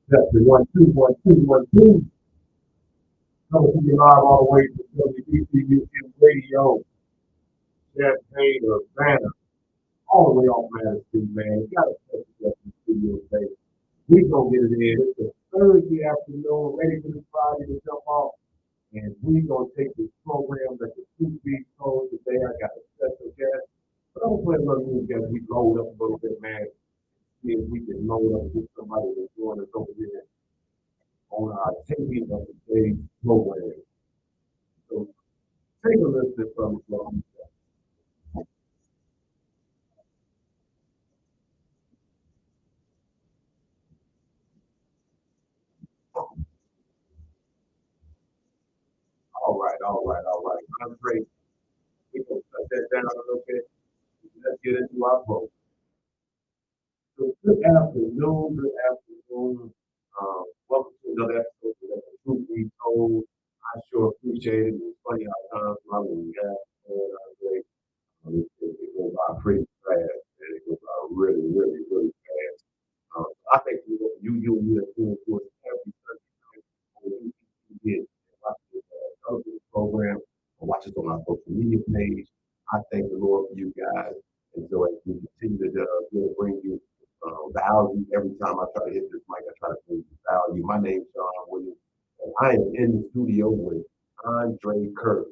Testing 1 2 1 2 1 2. Coming to you live all the way from WBCUM Radio, Champaign, Urbana, all the way off Madison, man. You got to touch it up in the studio today. We gonna get it in. It's a Thursday afternoon, ready for the Friday to jump off, and we gonna take this program that the two beat told today. I got a special guest, but I'm gonna play a little music as we load up a little bit, man. See if we can load up with somebody that's doing us over here on our taping of today's program. So take a listen from the song. All right, all right, all right. Andre, we can cut that down a little bit. Let's get into our program. So good afternoon. Welcome to another episode of The Truth Be Told. I sure appreciate it. It's funny how times like when we have Andre, it goes by pretty fast. And it goes by really, really, really fast. I think you and me are doing to it every Sunday night on the did watch this television program or watch it on our social media page. I thank the Lord for you guys. And so as we continue to bring you value every time I try to hit this mic, I try to bring you value. My name is Sean Williams, and I am in the studio with Andre Kirk.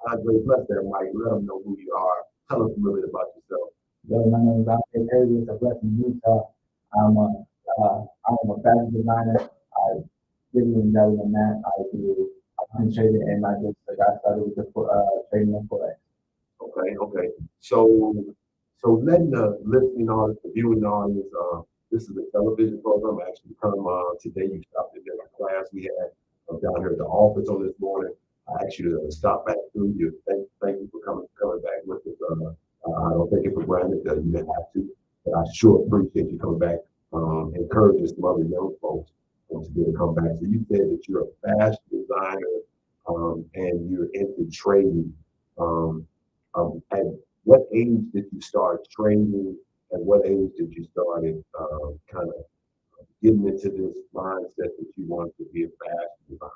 Andre, bless that mic. Let them know who you are. Tell us a little bit about yourself. Yo, my name is Dante Kirby. It's a blessing in Utah. I'm a I'm a fashion designer. I really endeavor in that. I do concentrated and I just got started with the trading and forex. Okay, okay. So, so letting the listening audience, the viewing audience, this is a television program. Actually, come today. You stopped in a class we had down here at the office on this morning. I asked you to stop back through. You thank you for coming back with us. I don't take it for granted that you didn't have to, but I sure appreciate you coming back. Encouraging some other young folks to be able to come back. So you said that you're a fashion designer and you're into trading. Um, at what age did you start training? At what age did you start kind of getting into this mindset that you wanted to be a fashion designer?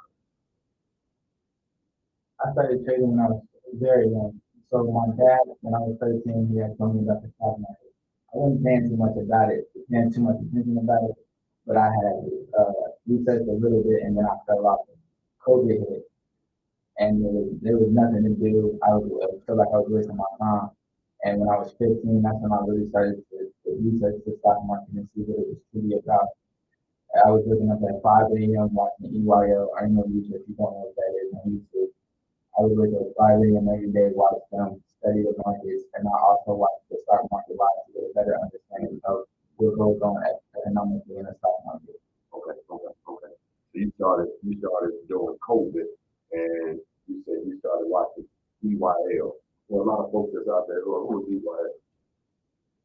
I started trading when I was very young. So my dad, when I was 13, he had told me about the stock market. I wasn't paying too much about it, paying too much attention about it, but I had researched a little bit and then I fell off. COVID hit and there was nothing to do. I felt like I was wasting my time. And when I was 15, that's when I really started to research the stock market and see what it was truly about. I was looking up at 5 a.m. watching EYL, earning research. You don't know what that is on YouTube. I would wake up 5 a.m. every day, watch them, study the markets, and I also watch the stock market live to get a better understanding of what goes on economically in the stock market. Okay, okay, okay. So you started during COVID, and you said you started watching EYL. Well, a lot of folks that's out there who is EYL.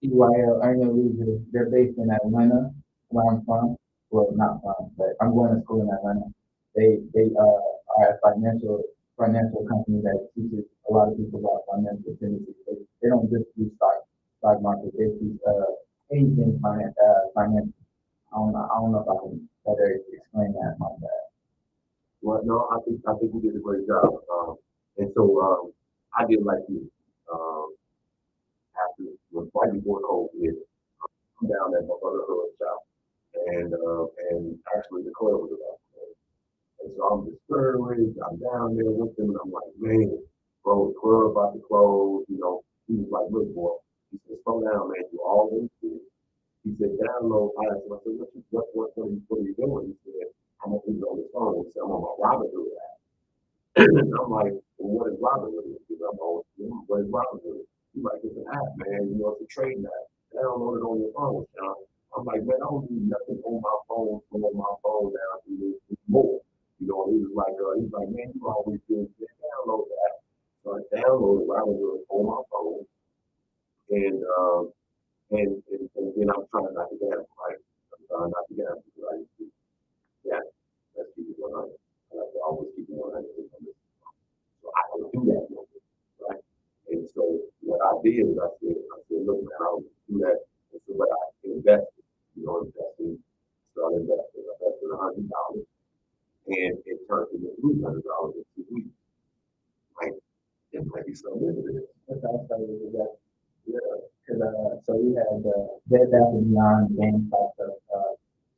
EYL, earning leaders, they're based in Atlanta, where I'm from. Well, not from, but I'm going to school in Atlanta. They are a financial company that teaches a lot of people about financial literacy. They don't just do stock market. They teach anything finance. I don't know if I can better explain that. My bad. Well, no, I think you did a great job. And so I did like you. Um, after when right before COVID, I'm down at my other hood shop, and actually the club was about to close. And so I'm discouraged. I'm down there with them, and I'm like, man, bro, the club about to close. He was like, look, boy, he said, slow down, man. You always do. He said, download ice. And I said, what are you doing? He said, I'm gonna put it on the phone. He said, I'm on my Robinhood app. And I'm like, well, what is Robinhood? Because I'm always, what is Robinhood? He's like, it's an app, man. It's a trading app. Download it on your phone, Sean. I'm like, man, I don't do nothing on my phone, slow my phone down to this more. He was like, man, you always do it. Download the app. So I downloaded Robinhood on my phone, and and then I'm trying not to gamble, right? I'm trying not to gamble, right? Yeah, let's keep it 100. I like to always keep it 100. So I don't do that no more, right? And so what I did is I said, look, man, I don't do that. And so, but I invested, investing, started investing. and it turned into $300 in 2 weeks. Like, it might be something into this. That's how I started with that. Yeah, because so we had Bed Bath and Beyond, GameStop stuff.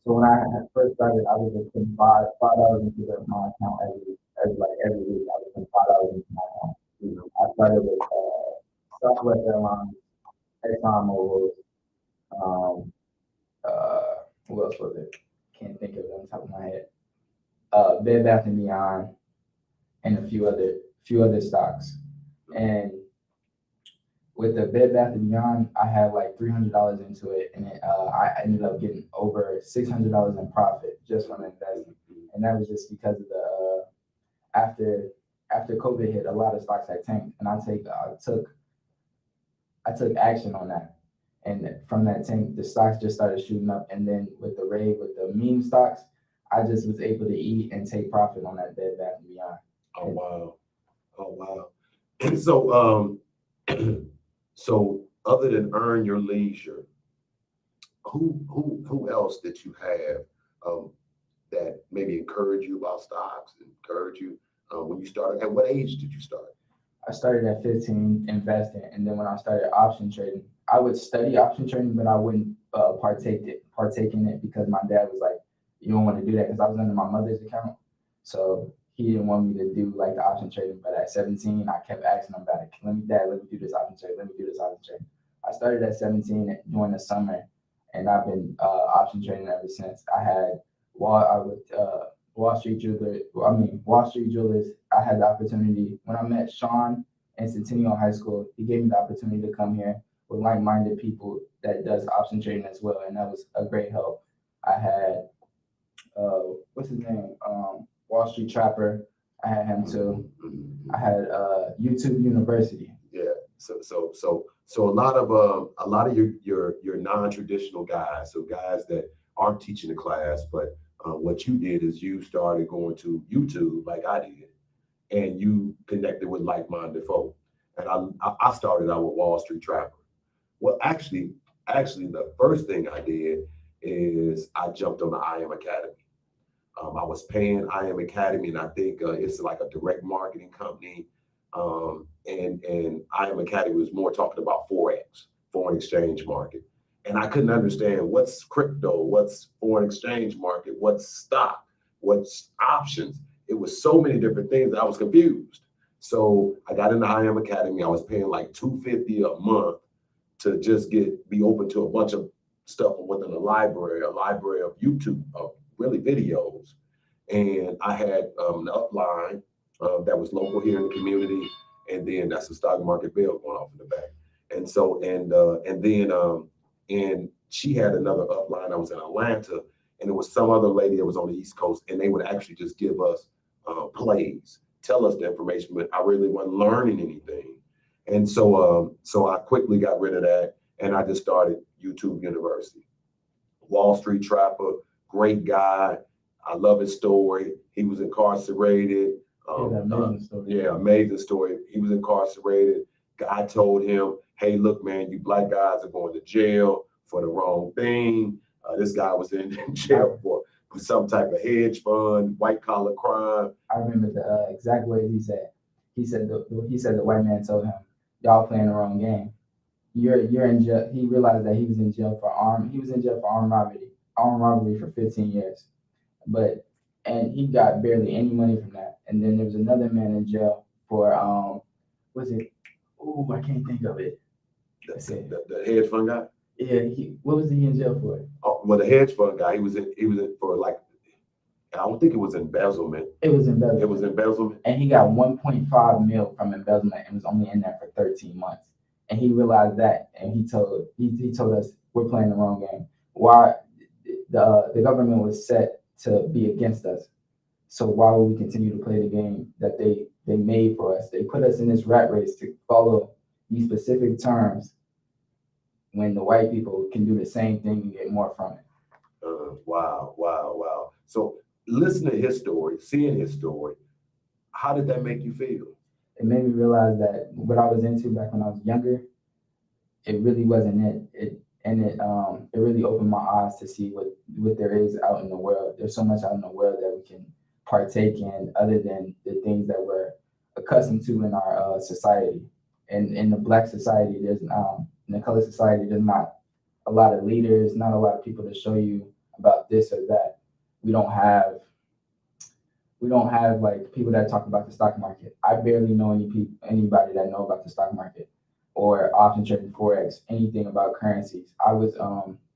So when I had first started, I was just putting $5 into my account every week. I was putting $5 into my account. I started with Southwest Airlines, ExxonMobil, um, who else was it? Can't think of it on the top of my head. Bed Bath and Beyond, and a few other stocks. And with the Bed Bath and Beyond, I had like $300 into it, and I ended up getting over $600 in profit just from investing. And that was just because of the after COVID hit, a lot of stocks had tanked, and I took action on that. And from that tank, the stocks just started shooting up. And then with the meme stocks, I just was able to eat and take profit on that Bed Bath and Beyond. Oh wow, oh wow. And so so other than Earn Your Leisure, who else did you have that maybe encouraged you about stocks, encouraged you when you started? At what age did you start? I started at 15 investing, and then when I started option trading, I would study option trading, but I wouldn't partake in it because my dad was like, "You don't want to do that," because I was under my mother's account, so he didn't want me to do like the option trading. But at 17, I kept asking him about it. Let me do this option trade. Let me do this option trade. I started at 17 during the summer, and I've been option trading ever since. I had Wall Street Jewelers. I had the opportunity when I met Sean in Centennial High School. He gave me the opportunity to come here with like-minded people that does option trading as well, and that was a great help. I had what's his name? Wall Street Trapper. I had him too. I had YouTube University. Yeah. So a lot of your non-traditional guys, so guys that aren't teaching the class, but what you did is you started going to YouTube like I did, and you connected with like-minded folk. And I started out with Wall Street Trapper. Well, actually, the first thing I did is I jumped on the IM Academy. I was paying IM Academy, and I think it's like a direct marketing company. And IM Academy was more talking about Forex, foreign exchange market. And I couldn't understand what's crypto, what's foreign exchange market, what's stock, what's options. It was so many different things. I was confused. So I got into IM Academy. I was paying like $250 a month to just be open to a bunch of stuff within a library of YouTube, of really videos. And I had an upline that was local here in the community, and then that's the stock market bell going off in the back. And so and she had another upline. I was in Atlanta, and there was some other lady that was on the East Coast, and they would actually just give us plays, tell us the information, but I really wasn't learning anything. And so I quickly got rid of that, and I just started YouTube University. Wall Street Trapper, great guy. I love his story. He was incarcerated. Amazing story. He was incarcerated. God told him, "Hey, look, man, you black guys are going to jail for the wrong thing." This guy was in jail for some type of hedge fund, white collar crime. I remember the exact words he said. He said the white man told him, "Y'all playing the wrong game. You're in jail." He realized that he was in jail for armed robbery for 15 years. And he got barely any money from that. And then there was another man in jail for what's it? Oh, I can't think of it. The hedge fund guy. Yeah, what was he in jail for? Oh, well, the hedge fund guy, he was in for like, I don't think it was embezzlement. It was embezzlement. And he got 1.5 mil from embezzlement and was only in there for 13 months. And he realized that, and he told us we're playing the wrong game. Why the government was set to be against us. So why would we continue to play the game that they made for us? They put us in this rat race to follow these specific terms when the white people can do the same thing and get more from it. Wow. So listening to his story, seeing his story, how did that make you feel? It made me realize that what I was into back when I was younger, it really wasn't it. It really opened my eyes to see what there is out in the world. There's so much out in the world that partake in other than the things that we're accustomed to in our society. And in the black society, in the color society, there's not a lot of leaders, not a lot of people to show you about this or that. We don't have we don't have like people that talk about the stock market. I barely know anybody that know about the stock market or option trading, forex, anything about currencies. I was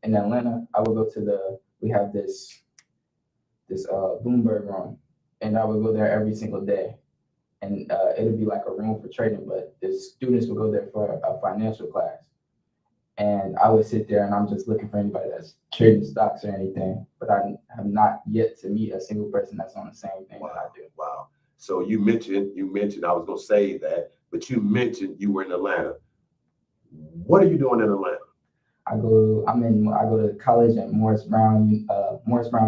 in Atlanta. I would go to the we have this Bloomberg room, and I would go there every single day, and it'd be like a room for trading, but the students would go there for a financial class, and I would sit there and I'm just looking for anybody that's trading stocks or anything, but I have not yet to meet a single person that's on the same thing that I Wow, do. wow. So you mentioned I was gonna say that, but you mentioned you were in Atlanta. What are you doing in Atlanta? I go to college at Morris Brown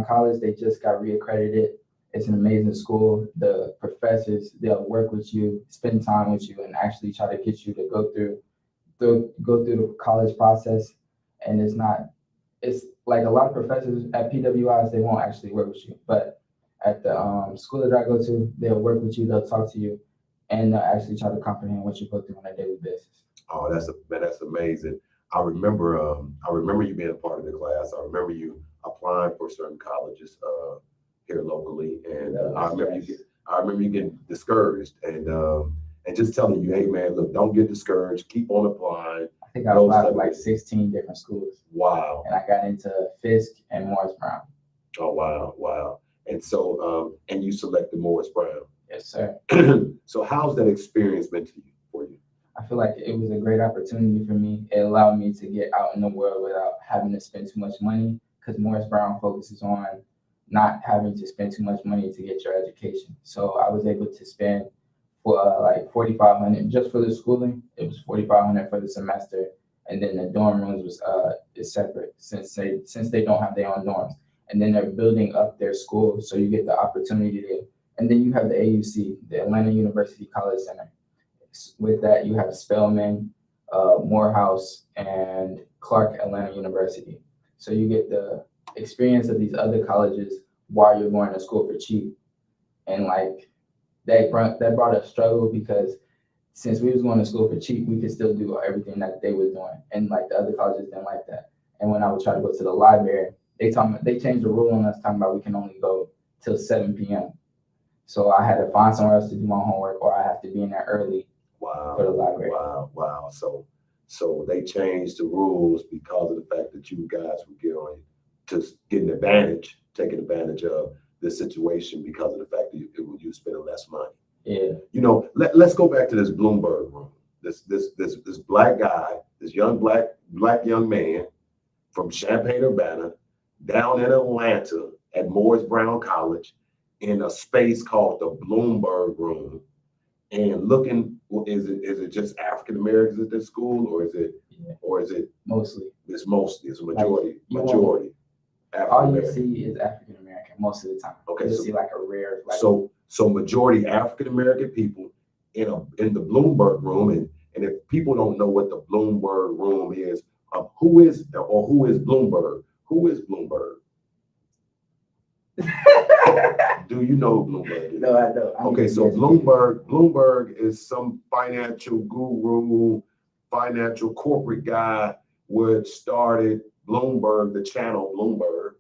College. They just got reaccredited. It's an amazing school. The professors, they'll work with you, spend time with you, and actually try to get you to go through the college process. And it's like a lot of professors at PWIs, they won't actually work with you. But at the school that I go to, they'll work with you, they'll talk to you, and they'll actually try to comprehend what you go through on a daily basis. Oh, that's amazing. I remember you being a part of the class. I remember you applying for certain colleges here locally, and I remember you getting discouraged and just telling you, hey man, look, don't get discouraged. Keep on applying. I think I Those applied type for like of 16 different schools, wow. and I got into Fisk and Morris Brown. Oh wow, wow. And so and you selected Morris Brown. Yes, sir. So how's that experience been to you for you? I feel like it was a great opportunity for me. It allowed me to get out in the world without having to spend too much money because Morris Brown focuses on not having to spend too much money to get your education. So I was able to spend for like 4,500 just for the schooling. It was 4,500 for the semester, and then the dorm rooms was is separate since they don't have their own dorms, and then they're building up their school, so you get the opportunity to. And then you have the AUC, the Atlanta University College Center. With that, you have Spelman, Morehouse, and Clark Atlanta University. So you get the experience of these other colleges while you're going to school for cheap. And like that brought a struggle because since we was going to school for cheap, we could still do everything that they was doing, and like the other colleges didn't like that. And when I would try to go to the library, they changed the rule on us talking about we can only go till 7 p.m. So I had to find somewhere else to do my homework, or I have to be in there early for the Wow, library. wow, wow. So they changed the rules because of the fact that you guys were taking advantage of this situation because of the fact that you spending less money. Yeah, Let's go back to this Bloomberg room. This black guy, this young black young man from Champaign Urbana, down in Atlanta at Morris Brown College, in a space called the Bloomberg room, and looking. Is it just African Americans at this school, or is it yeah, or is it mostly. it's a Like you won't, majority African all you American? see is African American most of the time. Okay, You'll so see like a rare like so majority African American people in the Bloomberg room, and if people don't know what the Bloomberg room is, who is Bloomberg? Who is Bloomberg? Do you know who Bloomberg is? no, I don't. I need Okay, to so be educated. Bloomberg is some financial guru, financial corporate guy, which started Bloomberg, the channel Bloomberg.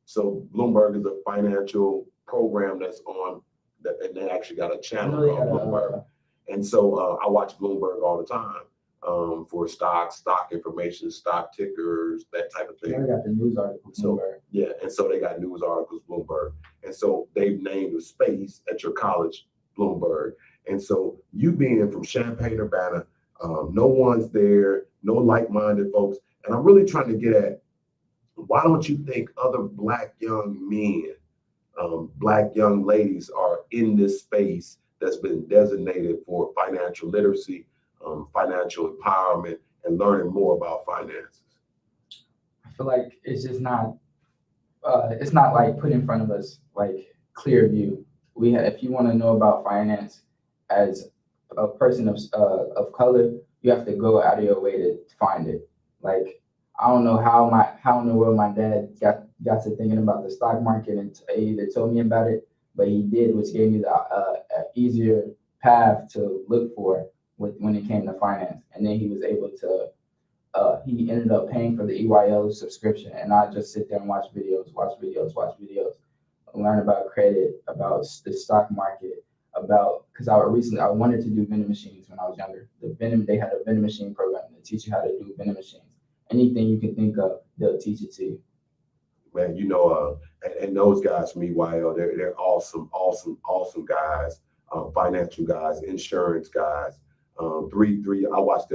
So Bloomberg is a financial program that's on that, and they actually got a I channel know they called got Bloomberg. And so I watch Bloomberg all the time for stock information, stock tickers, that type of I know thing. they got the news article. So Bloomberg. yeah, and so they got news articles, Bloomberg, and so they've named a space at your college Bloomberg. And so you being from Champaign, Urbana, no one's there, no like-minded folks, and I'm really trying to get at why don't you think other black young men, black young ladies are in this space that's been designated for financial literacy, financial empowerment, and learning more about finances? I feel like it's not like put in front of us like clear view. If you want to know about finance as a person of color, you have to go out of your way to find it. Like I don't know how in the world my dad got to thinking about the stock market and he either told me about it, but he did, which gave me the easier path to look for when it came to finance. And then he was able to he ended up paying for the EYL subscription, and I just sit there and watch videos, learn about credit, about the stock market, about because I wanted to do vending machines when I was younger. They had a vending machine program that teach you how to do vending machines. Anything you can think of, they'll teach it to you. Man, and those guys from EYL, they're awesome guys, financial guys, insurance guys. Three. I watched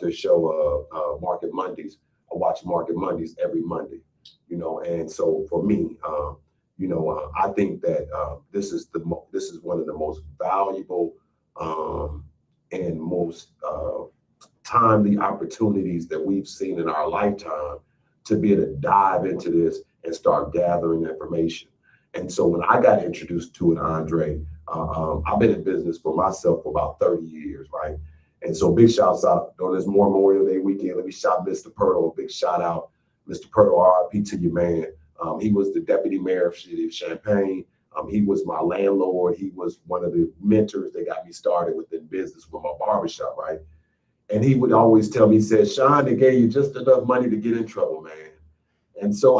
their show, Market Mondays. I watch Market Mondays every Monday. And so for me, I think that this is one of the most valuable and most timely opportunities that we've seen in our lifetime to be able to dive into this and start gathering information. And so when I got introduced to it, Andre, I've been in business for myself for about 30 years, right? And so big shouts out on this Memorial Day weekend. Let me shout Mr. Purtle, a big shout out. Mr. Purtle, RIP to you, man. He was the deputy mayor of City of Champaign. He was my landlord. He was one of the mentors that got me started within business with my barbershop, right? And he would always tell me, he said, Sean, they gave you just enough money to get in trouble, man. And so,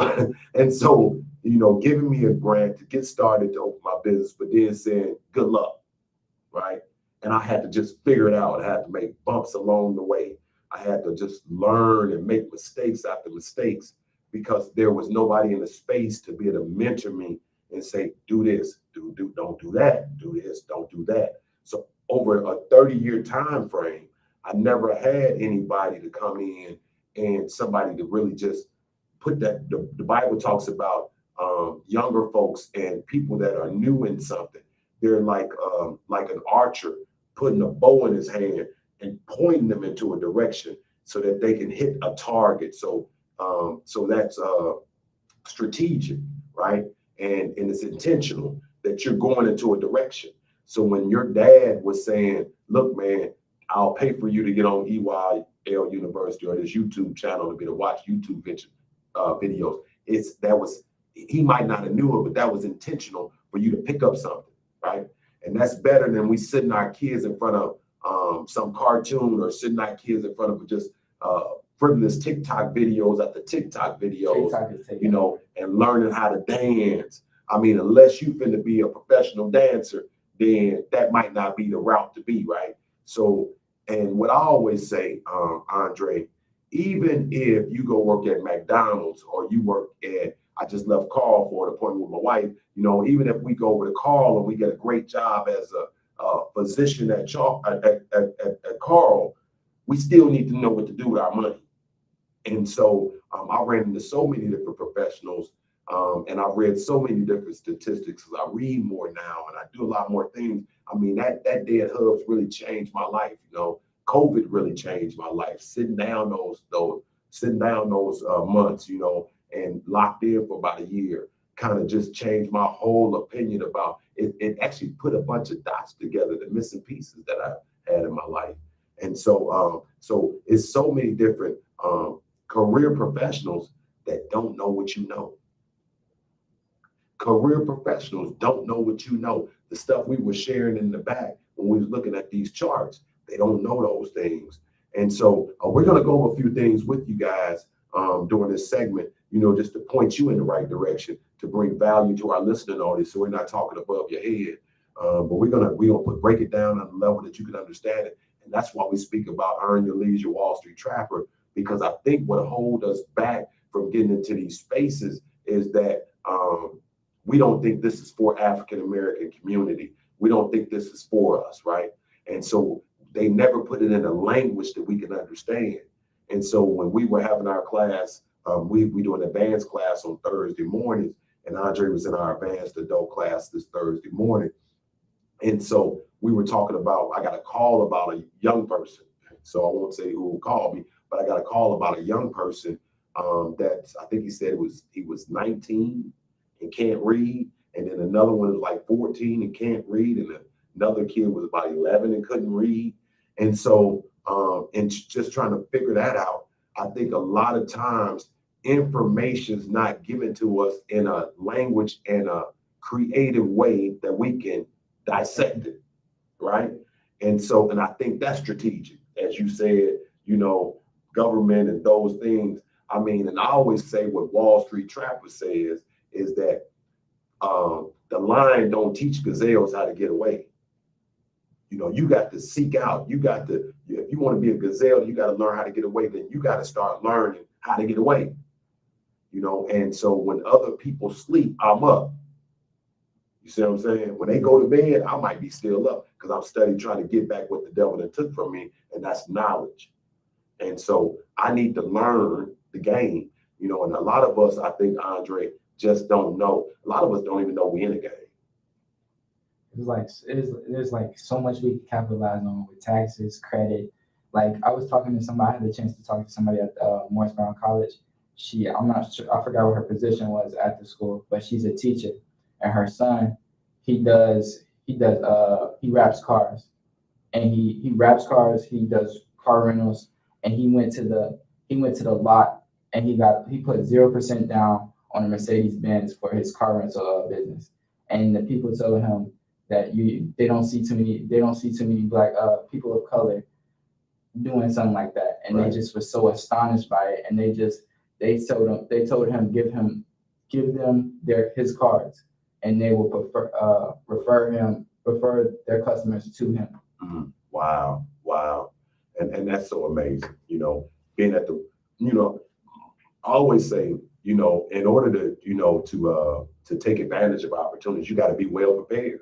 giving me a grant to get started to open my business, but then saying, good luck, right? And I had to just figure it out. I had to make bumps along the way. I had to just learn and make mistakes after mistakes because there was nobody in the space to be able to mentor me and say, do this, don't do that, do this, don't do that. So over a 30-year time frame, I never had anybody to come in and somebody to really just put that. The Bible talks about younger folks and people that are new in something. They're like an archer putting a bow in his hand and pointing them into a direction so that they can hit a target. So that's strategic, right? And it's intentional that you're going into a direction. So when your dad was saying, look, man, I'll pay for you to get on EYL University or this YouTube channel to be to watch YouTube videos. He might not have knew it, but that was intentional for you to pick up something, right? And that's better than we sitting our kids in front of some cartoon or sitting our kids in front of just frivolous TikTok videos after TikTok videos, and learning how to dance. I mean, unless you finna be a professional dancer, then that might not be the route to be, right? So, and what I always say, Andre, even if you go work at McDonald's or you work at, I just left Carl for an appointment with my wife, even if we go over to Carl and we get a great job as a physician at Carl, we still need to know what to do with our money. And so I ran into so many different professionals and I've read so many different statistics. I read more now and I do a lot more things. I mean, that day at Hubs really changed my life. COVID really changed my life. Sitting down those months, and locked in for about a year, kind of just changed my whole opinion about it. It actually put a bunch of dots together, the missing pieces that I had in my life. And so it's so many different career professionals that don't know what you know. Career professionals don't know what you know. The stuff we were sharing in the back when we was looking at these charts, they don't know those things. And so we're going to go over a few things with you guys during this segment, just to point you in the right direction, to bring value to our listening audience, so we're not talking above your head. But we're gonna break it down on a level that you can understand it. And that's why we speak about Earn Your Leisure Wall Street Trapper, because I think what holds us back from getting into these spaces is that we don't think this is for African American community. We don't think this is for us, right? And so they never put it in a language that we can understand. And so when we were having our class, we do an advanced class on Thursday mornings, and Andre was in our advanced adult class this Thursday morning. And so we were talking about, I got a call about a young person. So I won't say who called me, but I got a call about a young person that I think he said he was 19 and can't read. And then another one was like 14 and can't read. And another kid was about 11 and couldn't read. And so, and just trying to figure that out, I think a lot of times information is not given to us in a language and a creative way that we can dissect it, right? And so, and I think that's strategic, as you said, government and those things. I mean, and I always say what Wall Street Trapper says is that the lion don't teach gazelles how to get away. You got to seek out. If you want to be a gazelle, you got to learn how to get away. Then you got to start learning how to get away. And so when other people sleep, I'm up. You see what I'm saying? When they go to bed, I might be still up because I'm studying, trying to get back what the devil that took from me, and that's knowledge. And so I need to learn the game, and a lot of us, I think, Andre, just don't know. A lot of us don't even know we in a game. There's like so much we can capitalize on with taxes, credit. Like I was talking to somebody, I had the chance to talk to somebody at Morris Brown College. I'm not sure, I forgot what her position was at the school, but she's a teacher, and her son, he wraps cars, and he wraps cars. He does car rentals, and he went to the lot, and he put 0% down on a Mercedes Benz for his car rental business, and the people told him that they don't see too many black people of color doing something like that, and They just were so astonished by it, and they told him give them his cards, and they will refer their customers to him. Mm-hmm. Wow, and that's so amazing. Being at the, I always say, in order to take advantage of opportunities, you got to be well prepared.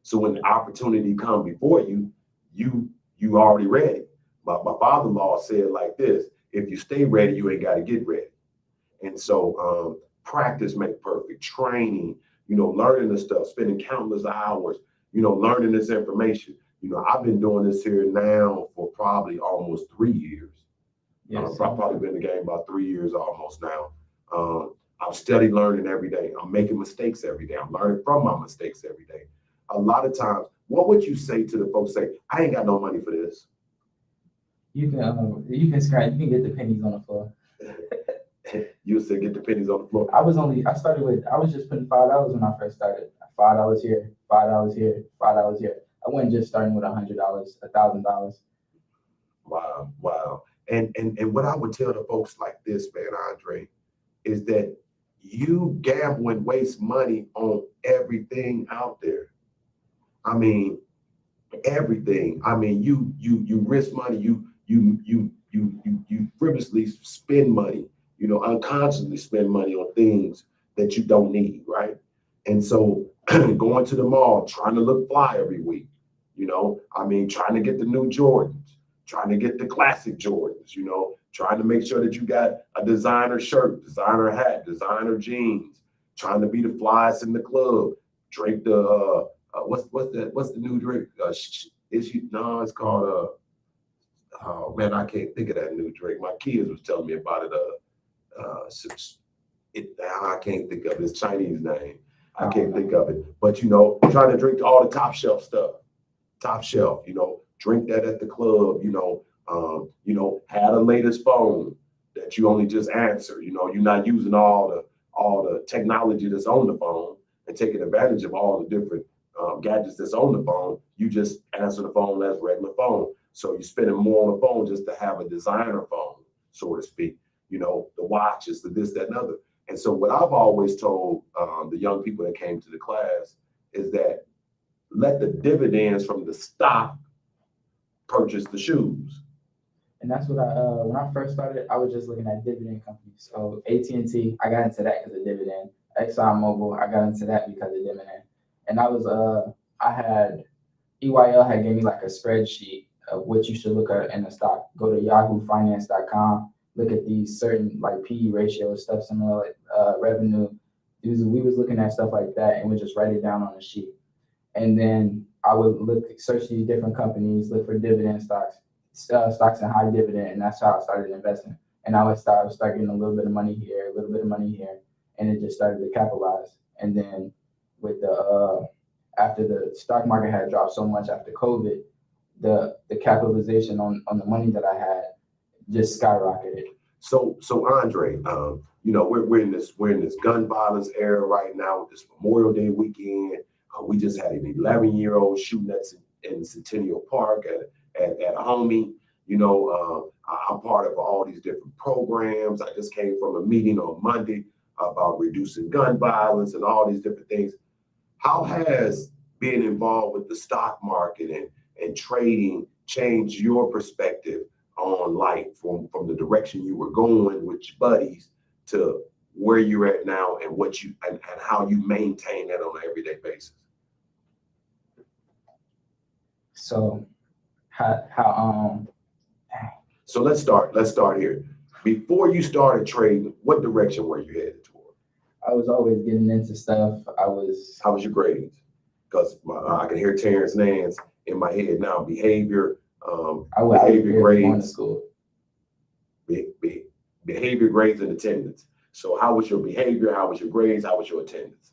So when the opportunity come before you, you already ready. My father-in-law said like this: if you stay ready, you ain't got to get ready. And so practice make perfect. Training, learning this stuff, spending countless hours, learning this information. I've been doing this here now for probably almost 3 years. Yes. I've probably been in the game about 3 years almost now. I'm steady learning every day. I'm making mistakes every day. I'm learning from my mistakes every day. A lot of times, what would you say to the folks say, I ain't got no money for this? You can get the pennies on the floor. You said get the pennies on the floor. I was just putting $5 when I first started. $5 here, $5 here, $5 here. I wasn't just starting with $100, $1,000. Wow. And what I would tell the folks like this, man, Andre, is that you gamble and waste money on everything out there. I mean, everything. I mean, you risk money. You frivolously spend money. Unconsciously spend money on things that you don't need, right? And so going to the mall, trying to look fly every week. Trying to get the new Jordans, trying to get the classic Jordans. Trying to make sure that you got a designer shirt, designer hat, designer jeans. Trying to be the flyest in the club. Drink the what's the new drink? It's called oh man, I can't think of that new drink. My kids was telling me about it. I can't think of it. It's Chinese name. I can't think of it. But trying to drink all the top shelf stuff. Top shelf. Drink that at the club. Had a latest phone that you only just answer. You're not using all the technology that's on the phone and taking advantage of all the different gadgets that's on the phone. You just answer the phone as regular phone. So you're spending more on the phone just to have a designer phone, so to speak. The watches, the this, that, and other. And so what I've always told the young people that came to the class is that let the dividends from the stock purchase the shoes. And that's what when I first started, I was just looking at dividend companies. So AT&T, I got into that because of dividend. ExxonMobil, I got into that because of dividend. And EYL had gave me like a spreadsheet of what you should look at in a stock. Go to yahoofinance.com, look at these certain like PE ratios, stuff similar like revenue. We was looking at stuff like that, and we just write it down on a sheet. And then I would search these different companies, look for dividend stocks in high dividend, and that's how I started investing. And I would start getting a little bit of money here, a little bit of money here, and it just started to capitalize. And then with after the stock market had dropped so much after COVID, the capitalization on the money that I had just skyrocketed. So Andre, we're in this gun violence era right now with this Memorial Day weekend. We just had an 11-year-old shooting in Centennial Park at a homie. I'm part of all these different programs. I just came from a meeting on Monday about reducing gun violence and all these different things. How has being involved with the stock market and trading changed your perspective on life from the direction you were going with your buddies to where you're at now and and how you maintain that on an everyday basis? So how So let's start here. Before you started trading, what direction were you headed toward? I was always getting into stuff. How was your grades? Because I can hear Terrence Nance in my head now. Behavior, behavior grades, school. behavior grades and attendance. So how was your behavior? How was your grades? How was your attendance?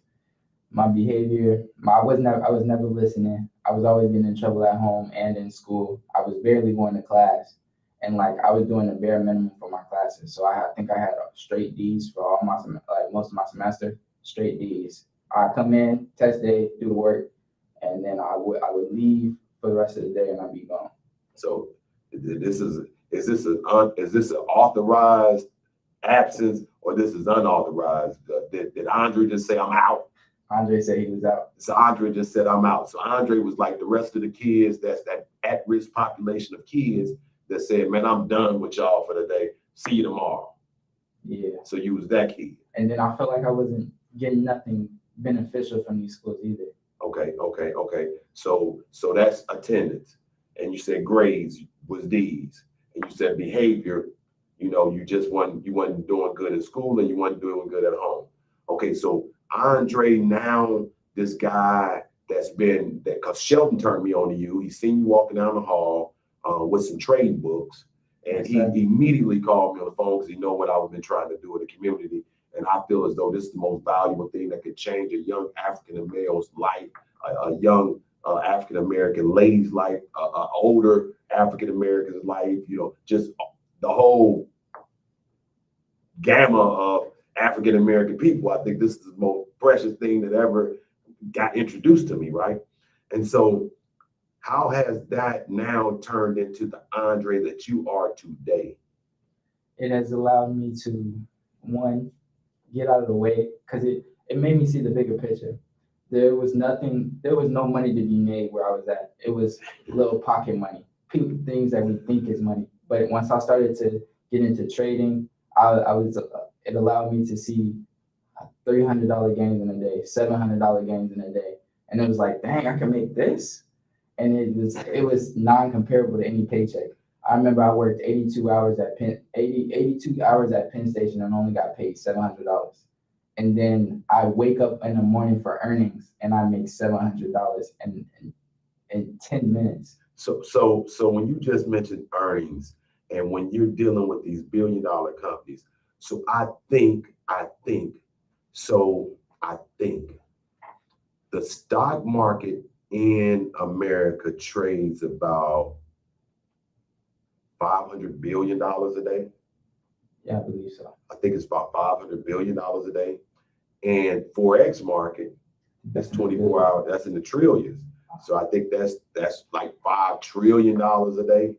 My behavior, I was never listening. I was always getting in trouble at home and in school. I was barely going to class, and like I was doing the bare minimum for my classes. So I think I had straight D's for all my most of my semester, straight D's. I come in, test day, do the work, and then I would leave for the rest of the day and I'd be gone. So is this an authorized absence or this is unauthorized? Did Andre just say I'm out? Andre said he was out. So Andre just said I'm out. So Andre was like the rest of the kids. That's that at-risk population of kids that said, "Man, I'm done with y'all for the day. See you tomorrow." Yeah. So you was that kid. And then I felt like I wasn't getting nothing beneficial from these schools either. Okay. So that's attendance, and you said grades was D's, and you said behavior. You wasn't doing good in school, and you wasn't doing good at home. Okay, so Andre now this guy because Shelton turned me on to you. He seen you walking down the hall with some trading books, and he immediately called me on the phone because he know what I've been trying to do in the community. And I feel as though this is the most valuable thing that could change a young African male's life, a young African American lady's life, older African American's life. Just the whole gamma of African American people. I think this is the most precious thing that ever got introduced to me, right? And so, how has that now turned into the Andre that you are today? It has allowed me to, one, get out of the way because it made me see the bigger picture. There was no money to be made where I was at. It was little pocket money, things that we think is money. But once I started to get into trading, it allowed me to see $300 gains in a day, $700 gains in a day. And it was like, dang, I can make this. And it was non-comparable to any paycheck. I remember I worked 82 hours at Penn Station and only got paid $700. And then I wake up in the morning for earnings and I make $700 in 10 minutes. So when you just mentioned earnings and when you're dealing with these billion-dollar companies, so I think the stock market in America trades about $500 billion a day. Yeah, I believe so. I think it's about $500 billion a day. And Forex market, that's 24 hours, that's in the trillions. So I think that's like $5 trillion a day.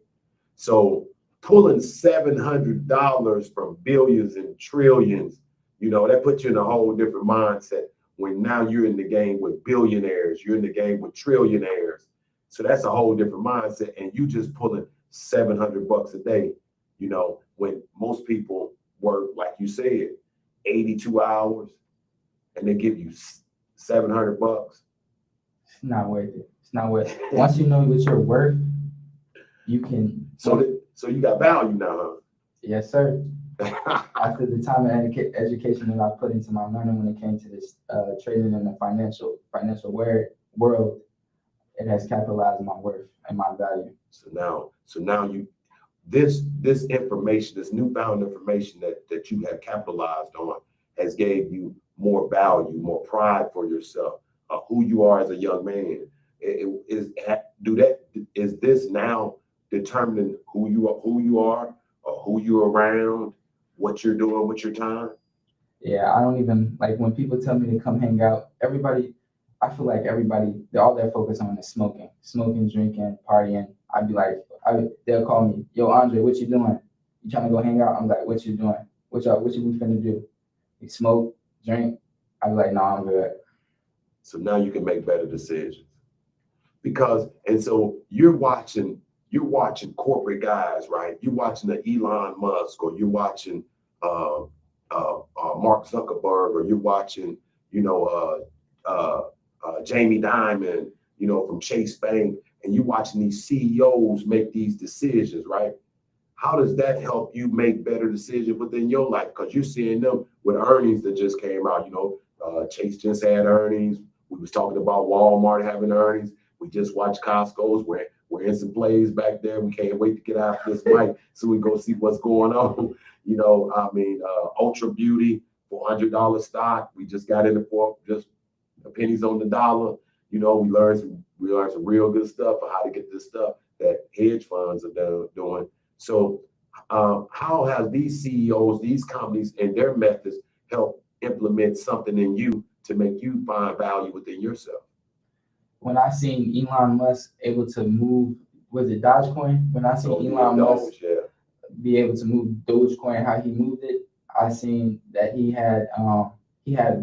So pulling $700 from billions and trillions, that puts you in a whole different mindset when now you're in the game with billionaires, you're in the game with trillionaires. So that's a whole different mindset. And you just pulling $700 a day, when most people work, like you said, 82 hours and they give you $700. It's not worth it. It's not worth it. Once you know what you're worth, you can. So you got value now, huh? Yes, sir. After the time and education that I put into my learning when it came to this trading in the financial world, it has capitalized my worth and my value. So now you this information, this newfound information that you have capitalized on has gave you more value, more pride for yourself, who you are as a young man. Is this now determining who you are or who you're around? what you're doing with your time? Yeah, I don't even like when people tell me to come hang out. I feel like all they're focused on is smoking, drinking, partying. I'd be like, they'll call me, yo, Andre, what you doing? You trying to go hang out? I'm like, what you doing? What you we finna do? You smoke, drink? I'd be like, no, I'm good. So now you can make better decisions. Because and so you're watching corporate guys, right? You're watching the Elon Musk, or you're watching uh, Mark Zuckerberg, or you're watching you know Jamie Dimon, from Chase Bank, and you're watching these CEOs make these decisions, right? How does that help you make better decisions within your life? Because you're seeing them with earnings that just came out. Chase just had earnings. We was talking about Walmart having earnings. We just watched Costco's. We're in some plays back there. We can't wait to get after this mic so we go see what's going on. Ultra Beauty, $400 stock. We just got in for just pennies on the dollar. We learned some real good stuff on how to get this stuff that hedge funds are doing. So, how have these CEOs, these companies, and their methods help implement something in you to make you find value within yourself? When I seen Elon Musk able to move, was it Dogecoin? When I seen Elon Musk be able to move Dogecoin, how he moved it, I seen that he had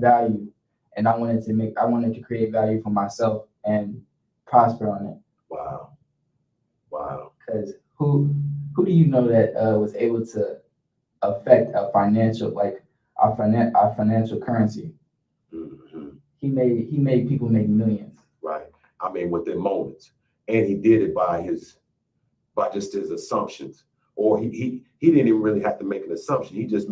value, and I wanted to create value for myself and prosper on it. Wow. Because who do you know that was able to affect a financial like our financial currency? Mm-hmm. He made people make millions. Right. I mean, within moments, and he did it by just his assumptions, or he didn't even really have to make an assumption. He just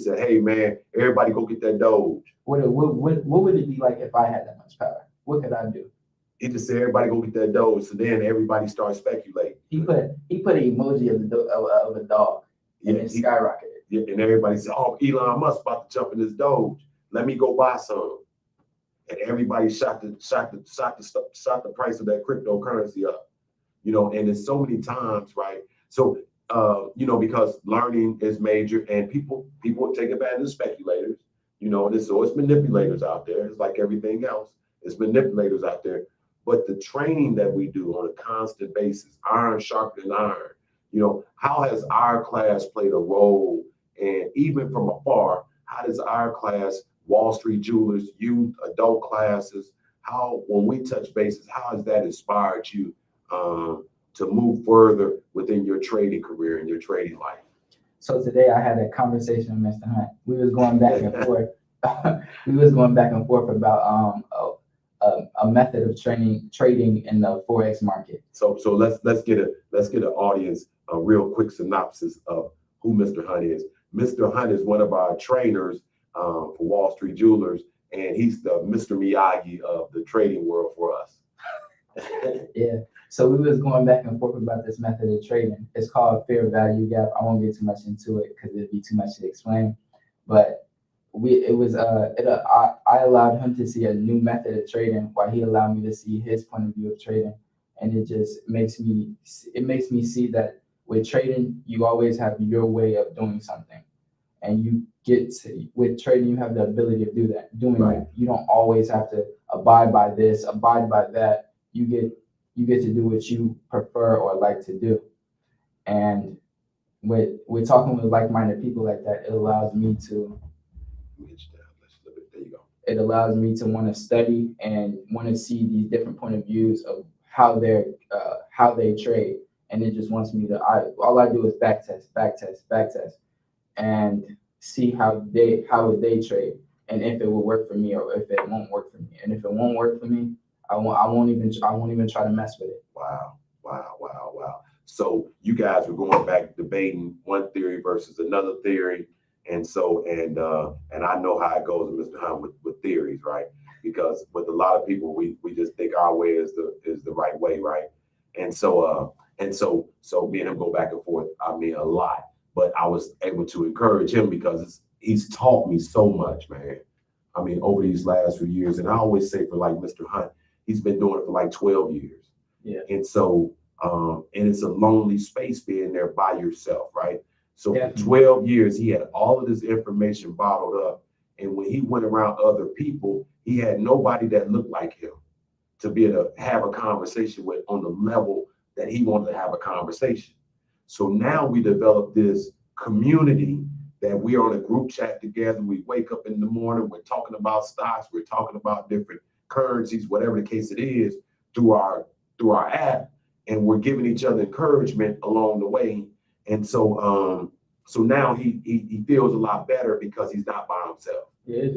said, "Hey, man, everybody go get that Doge." What would it be like if I had that much power? What could I do? He just said, "Everybody go get that Doge." So then everybody starts speculating. He put an emoji of a dog, and it skyrocketed. Yeah, and everybody said, "Oh, Elon Musk about to jump in this Doge. Let me go buy some." And everybody shot the price of that cryptocurrency up. And it's so many times, right? So because learning is major, and people take advantage of speculators, so it's manipulators out there. It's like everything else. It's manipulators out there. But the training that we do on a constant basis, iron sharpening iron, how has our class played a role? And even from afar, how does our class, Wall Street Jewelers, youth, adult classes, when we touch bases, how has that inspired you to move further within your trading career and your trading life? So today I had a conversation with Mr. Hunt. We was going back and forth. We was going back and forth about a method of trading in the forex market. So let's get an audience a real quick synopsis of who Mr. Hunt is. Mr. Hunt is one of our trainers for Wall Street Jewelers, and he's the Mr. Miyagi of the trading world for us. Yeah. So we was going back and forth about this method of trading. It's called fair value gap. I won't get too much into it because it'd be too much to explain. But I allowed him to see a new method of trading while he allowed me to see his point of view of trading. And it just makes me see that with trading, you always have your way of doing something. And with trading, you have the ability to do that. That. You don't always have to abide by this, abide by that. You get to do what you prefer or like to do. And with talking with like-minded people like that, it allows me to want to study and want to see these different point of views of how they trade. And it just wants me to all I do is back test and see how would they trade, and if it will work for me or if it won't work for me. And if it won't work for me, I won't even try to mess with it. Wow. So you guys were going back debating one theory versus another theory. And so, and I know how it goes, Mr. Hunt, with theories, right? Because with a lot of people, we just think our way is the right way, right? And so me and him go back and forth, a lot. But I was able to encourage him because he's taught me so much, man. Over these last few years. And I always say for like Mr. Hunt, he's been doing it for like 12 years. Yeah. And so, and it's a lonely space being there by yourself, right? So for Definitely. 12 years, he had all of this information bottled up. And when he went around other people, he had nobody that looked like him to be able to have a conversation with on the level that he wanted to have a conversation. So now we developed this community that we're on a group chat together. We wake up in the morning, we're talking about stocks, we're talking about different currencies, whatever the case it is, through our app, and we're giving each other encouragement along the way. And so now he feels a lot better because he's not by himself. Yeah,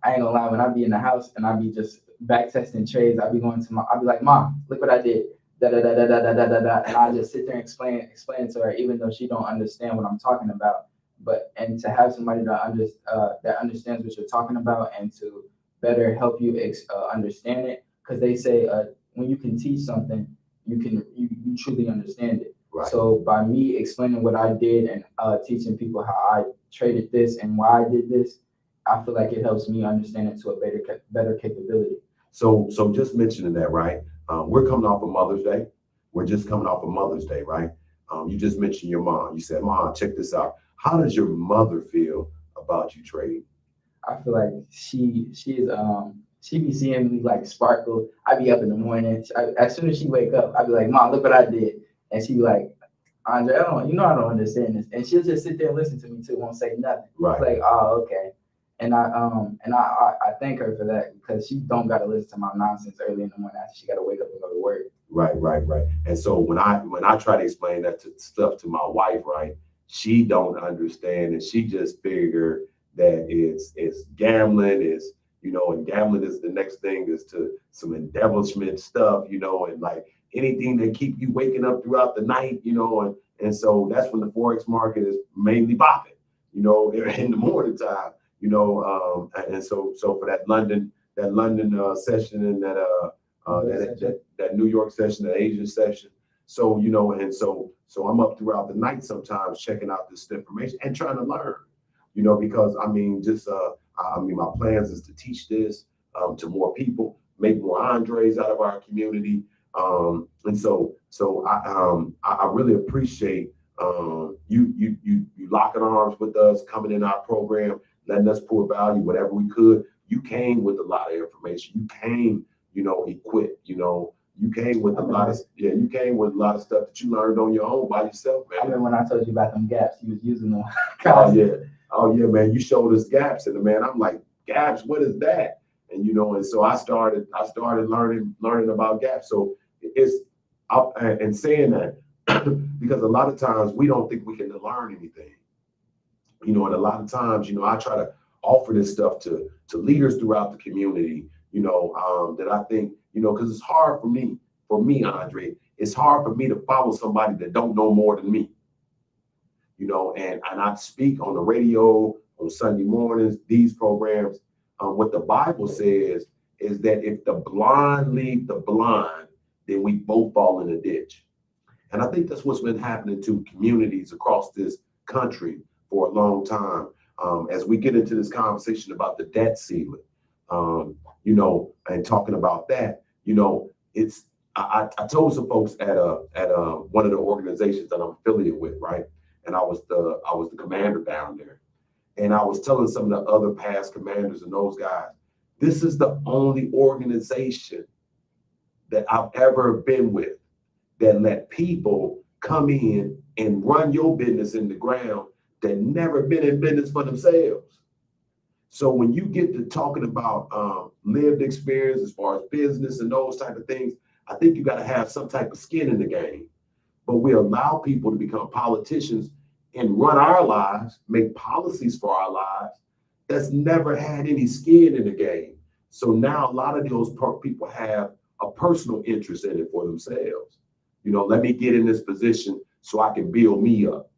I ain't gonna lie, when I be in the house and I be just back testing trades, I be going to I be like, Mom, look what I did. Da da da da da da da da da. And I just sit there and explain to her, even though she don't understand what I'm talking about. But and to have somebody that understands what you're talking about and to better help you understand it, because they say when you can teach something, you truly understand it. Right. So by me explaining what I did and teaching people how I traded this and why I did this, I feel like it helps me understand it to a better capability. So just mentioning that, right? We're coming off of Mother's Day. We're just coming off of Mother's Day, right? You just mentioned your mom. You said, Mom, check this out. How does your mother feel about you trading? I feel like she be seeing me like sparkle. I be up in the morning. As soon as she wake up, I be like, Mom, look what I did. And she be like, Andre, I don't understand this. And she'll just sit there and listen to me too, won't say nothing. Right. Like, oh, okay. And I thank her for that because she don't gotta listen to my nonsense early in the morning after she gotta wake up and go to work. Right. And so when I try to explain that stuff to my wife, right, she don't understand, and she just figure that it's gambling is, and gambling is the next thing is to some embellishment stuff, and like anything that keep you waking up throughout the night, and so that's when the forex market is mainly popping, in the morning time, and so for that London session and that New York session, that Asian session. So, and so I'm up throughout the night sometimes checking out this information and trying to learn, because my plans is to teach this to more people, make more Andres out of our community. And so I really appreciate you locking arms with us, coming in our program, letting us pour value, whatever we could. You came with a lot of information. You came, equipped, you came with you came with a lot of stuff that you learned on your own by yourself, man. I remember when I told you about them gaps, you was using them. Oh yeah, man. You showed us gaps, and man, I'm like, gaps, what is that? And and so I started learning about gaps. So it's and saying that because a lot of times we don't think we can learn anything. And a lot of times, I try to offer this stuff to leaders throughout the community, that I think, because it's hard for me, Andre, it's hard for me to follow somebody that don't know more than me, and I speak on the radio on Sunday mornings, these programs. What the Bible says is that if the blind lead the blind, then we both fall in a ditch. And I think that's what's been happening to communities across this country for a long time. As we get into this conversation about the debt ceiling, and talking about that, it's I told some folks at one of the organizations that I'm affiliated with, right? And I was the commander down there, and I was telling some of the other past commanders and those guys, this is the only organization that I've ever been with that let people come in and run your business in the ground that never been in business for themselves. So when you get to talking about lived experience as far as business and those type of things, I think you got to have some type of skin in the game. But we allow people to become politicians and run our lives, make policies for our lives that's never had any skin in the game. So now a lot of those people have a personal interest in it for themselves. Let me get in this position so I can build me up.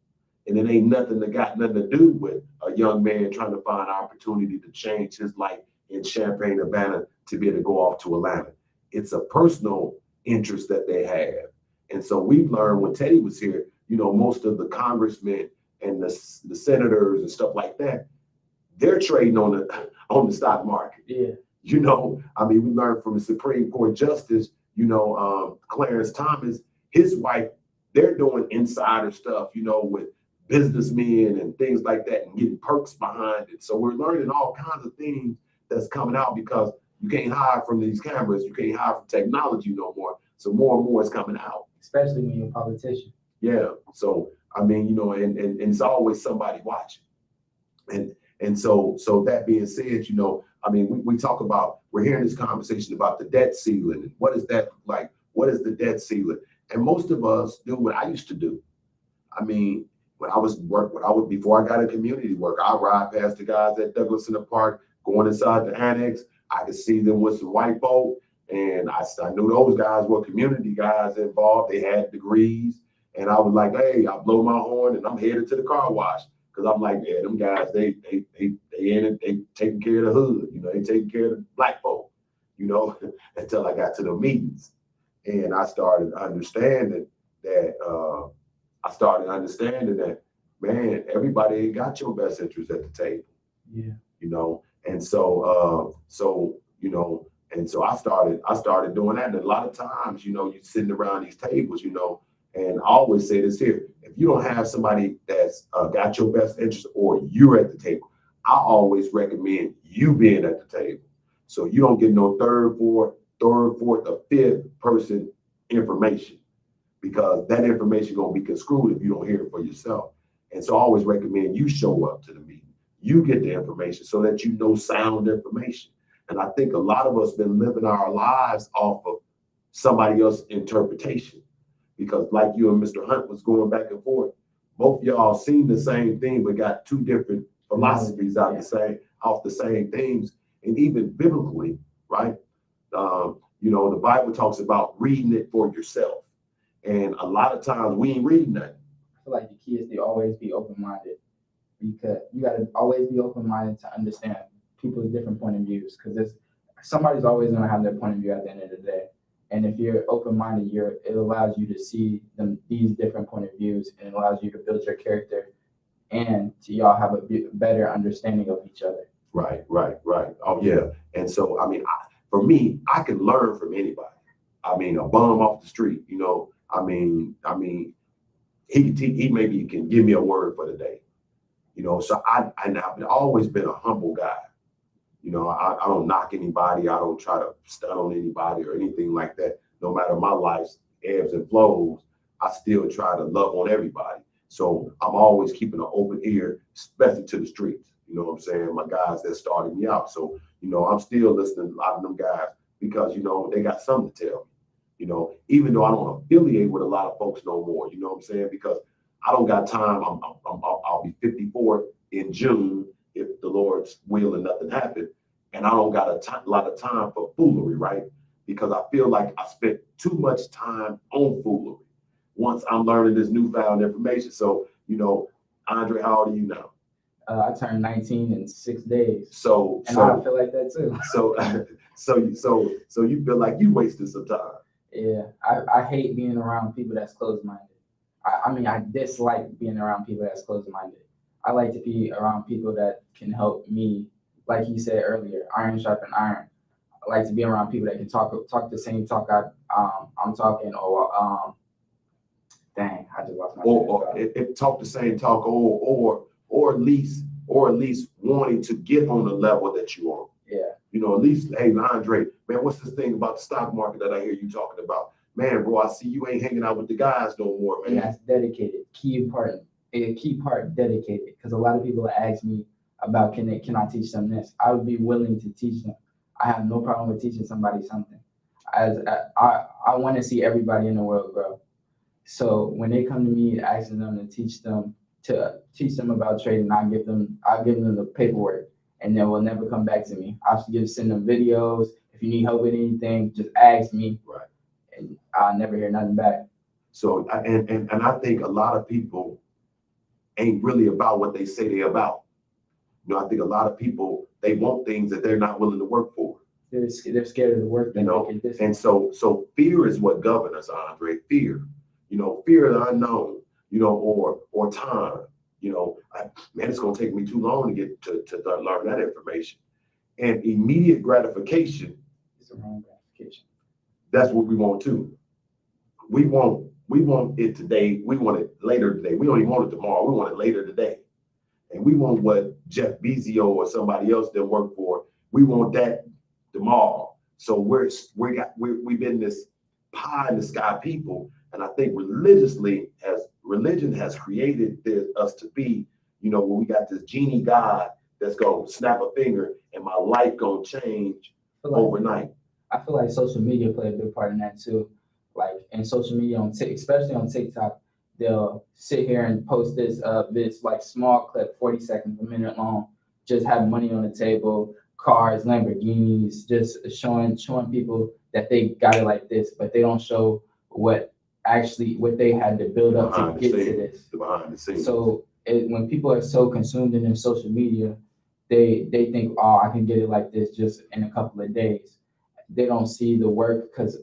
And it ain't nothing to do with a young man trying to find an opportunity to change his life in Champaign, Urbana to be able to go off to Atlanta. It's a personal interest that they have. And so we've learned when Teddy was here, most of the congressmen and the senators and stuff like that, they're trading on the stock market. Yeah. We learned from the Supreme Court Justice, Clarence Thomas, his wife, they're doing insider stuff, with businessmen and things like that and getting perks behind it. So we're learning all kinds of things that's coming out because you can't hide from these cameras. You can't hide from technology no more. So more and more is coming out. Especially when you're a politician. Yeah. So, I mean, and it's always somebody watching. And so that being said, I mean, we talk about, we're hearing this conversation about the debt ceiling. And what is that like? What is the debt ceiling? And most of us do what I used to do. I mean, before I got in community work, I ride past the guys at Douglas in the Park, going inside the annex. I could see them with some white folk. And I knew those guys were community guys involved. They had degrees. And I was like, hey, I blow my horn and I'm headed to the car wash. Cause I'm like, yeah, them guys, they in it, they taking care of the hood, they taking care of the black folk, until I got to the meetings. And I started understanding that, man, everybody ain't got your best interest at the table. Yeah. And so I started doing that. And a lot of times, you're sitting around these tables, and I always say this here: if you don't have somebody that's got your best interest, or you're at the table, I always recommend you being at the table, so you don't get no third, fourth, or fifth person information, because that information gonna be construed if you don't hear it for yourself. And so I always recommend you show up to the meeting, you get the information, so that sound information. And I think a lot of us been living our lives off of somebody else's interpretation. Because like you and Mr. Hunt was going back and forth, both y'all seen the same thing, but got two different philosophies off the same things. And even biblically, right? The Bible talks about reading it for yourself. And a lot of times we ain't reading that. I feel like the key is to always be open-minded, because you got to always be open-minded to understand people's different point of views, because somebody's always going to have their point of view at the end of the day. And if you're open-minded, it allows you to see these different point of views, and it allows you to build your character and to y'all have a better understanding of each other. Right. Oh, yeah. And so, I mean, for me, I can learn from anybody. I mean, a bum off the street, I mean, he maybe can give me a word for the day, so I've always been a humble guy. I don't knock anybody. I don't try to stun on anybody or anything like that. No matter my life's ebbs and flows, I still try to love on everybody. So I'm always keeping an open ear, especially to the streets. You know what I'm saying? My guys that started me out. So, I'm still listening to a lot of them guys because, they got something to tell me. Even though I don't affiliate with a lot of folks no more, you know what I'm saying? Because I don't got time. I'll be 54 in June, if the Lord's will and nothing happened. And I don't got a lot of time for foolery, right? Because I feel like I spent too much time on foolery once I'm learning this newfound information. So, Andre, how old are you now? I turned 19 in 6 days. I feel like that too. So you feel like you wasted some time. Yeah, I hate being around people that's closed-minded. I dislike being around people that's closed-minded. I like to be around people that can help me, like you said earlier, iron sharpen iron. I like to be around people that can talk the same talk I'm talking, or dang, I just lost my if talk the same talk, or at least wanting to get on the level that you on. Yeah. At least, hey, Andre, man, what's this thing about the stock market that I hear you talking about? Man, bro, I see you ain't hanging out with the guys no more, man. And that's dedicated. Key part dedicated, because a lot of people ask me about can I teach them this. I would be willing to teach them. I have no problem with teaching somebody something. I want to see everybody in the world grow. So when they come to me asking them to teach them about trading, I'll give them the paperwork, and they will never come back to me. I'll send them videos. If you need help with anything, just ask me. Right. And I'll never hear nothing back. So and I think a lot of people ain't really about what they say they're about. I think a lot of people, they want things that they're not willing to work for. They're scared of the work. And so fear is what governs us, Andre. Fear, fear of the unknown, or time. Man, it's gonna take me too long to get to learn that information. And immediate gratification is the wrong gratification. That's what we want too. We want We want it today. We want it later today. We don't even want it tomorrow. We want it later today. And we want what Jeff Bezos or somebody else that work for. We want that tomorrow. So we've been this pie in the sky people, and I think religion has created us to be, when we got this genie God that's gonna snap a finger and my life gonna change overnight. I feel like social media played a big part in that too. Like in social media especially on TikTok, they'll sit here and post this like small clip, 40 seconds, a minute long, just have money on the table, cars, Lamborghinis, just showing people that they got it like this, but they don't show what they had to build up to get to this. Behind the scenes. So when people are so consumed in their social media, they think, oh, I can get it like this just in a couple of days. They don't see the work because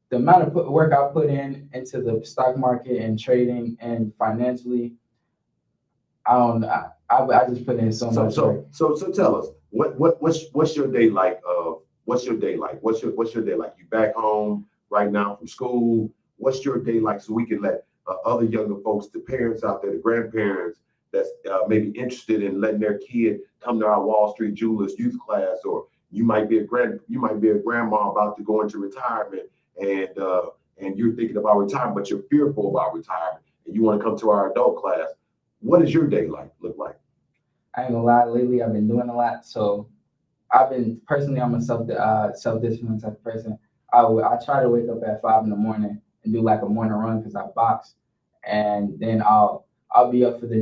the amount of work I put into the stock market and trading and financially, I don't know. I just put in so much work. So tell us what's your day like? What's your day like? What's your day like? You back home right now from school? What's your day like so we can let other younger folks, the parents out there, the grandparents that's maybe interested in letting their kid come to our Wall Street Jewelers youth class, or you might be a grandma about to go into retirement and you're thinking about retirement, but you're fearful about retirement and you want to come to our adult class. What does your day look like? I ain't gonna lie, lately I've been doing a lot. So I'm a self-discipline type of person. I try to wake up at 5 in the morning and do like a morning run because I box, and then I'll be up for the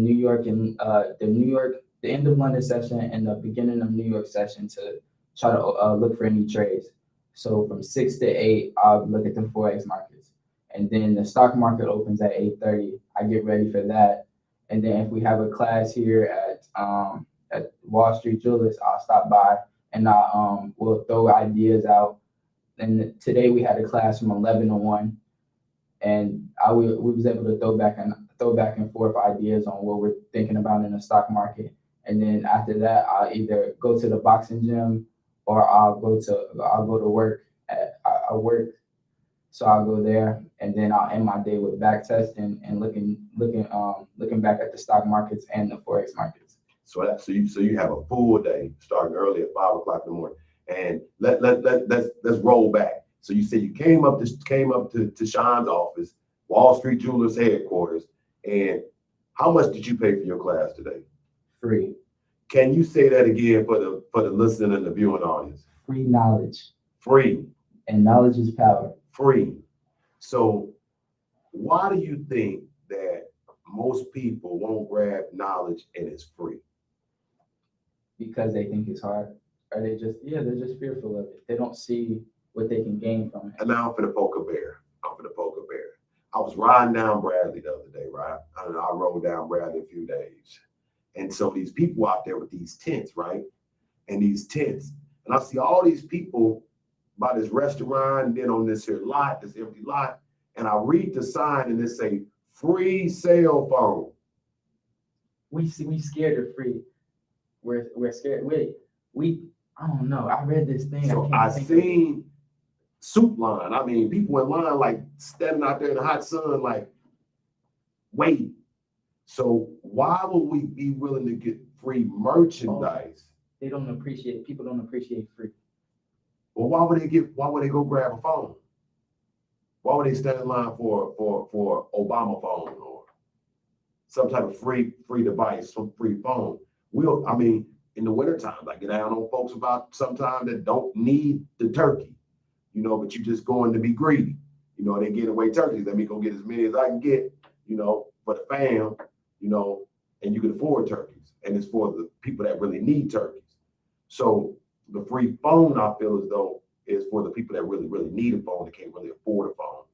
end of London session and the beginning of New York session to try to look for any trades. So from 6 to 8, I'll look at the Forex markets, and then the stock market opens at 8:30. I get ready for that, and then if we have a class here at Wall Street Jewelers, I'll stop by and we'll throw ideas out. And today we had a class from 11 to 1, and we was able to throw back and forth ideas on what we're thinking about in the stock market. And then after that, I'll either go to the boxing gym or I'll go to work. I work, so I'll go there, and then I'll end my day with back testing and looking back at the stock markets and the Forex markets. So you have a full day starting early at 5 o'clock in the morning. And let's roll back. So you said you came up to Sean's office, Wall Street Jewelers headquarters, and how much did you pay for your class today? Free. Can you say that again for the listening and the viewing audience? Free knowledge. Free. And knowledge is power. Free. So why do you think that most people won't grab knowledge and it's free? Because they think it's hard. Or they're just fearful of it. They don't see what they can gain from it. And now I'm for the poker bear. I was riding down Bradley the other day, right? I rode down Bradley a few days. And so these people out there with these tents, right? And I see all these people by this restaurant, and then on this here lot, this empty lot, and I read the sign and it say free cell phone. We scared of free. We're scared. I don't know. I read this thing. So I seen soup line. I mean, people in line like standing out there in the hot sun, like waiting. So why would we be willing to get free merchandise? People don't appreciate free. Well, why would they go grab a phone? Why would they stand in line for Obama phone or some type of free device, some free phone? In the wintertime, I get down on folks about sometimes that don't need the turkey, but you just going to be greedy. They get away turkeys. Let me go get as many as I can get, for the fam, and you can afford turkeys. And it's for the people that really need turkeys. So the free phone, I feel as though, is for the people that really, really need a phone, that can't really afford a phone.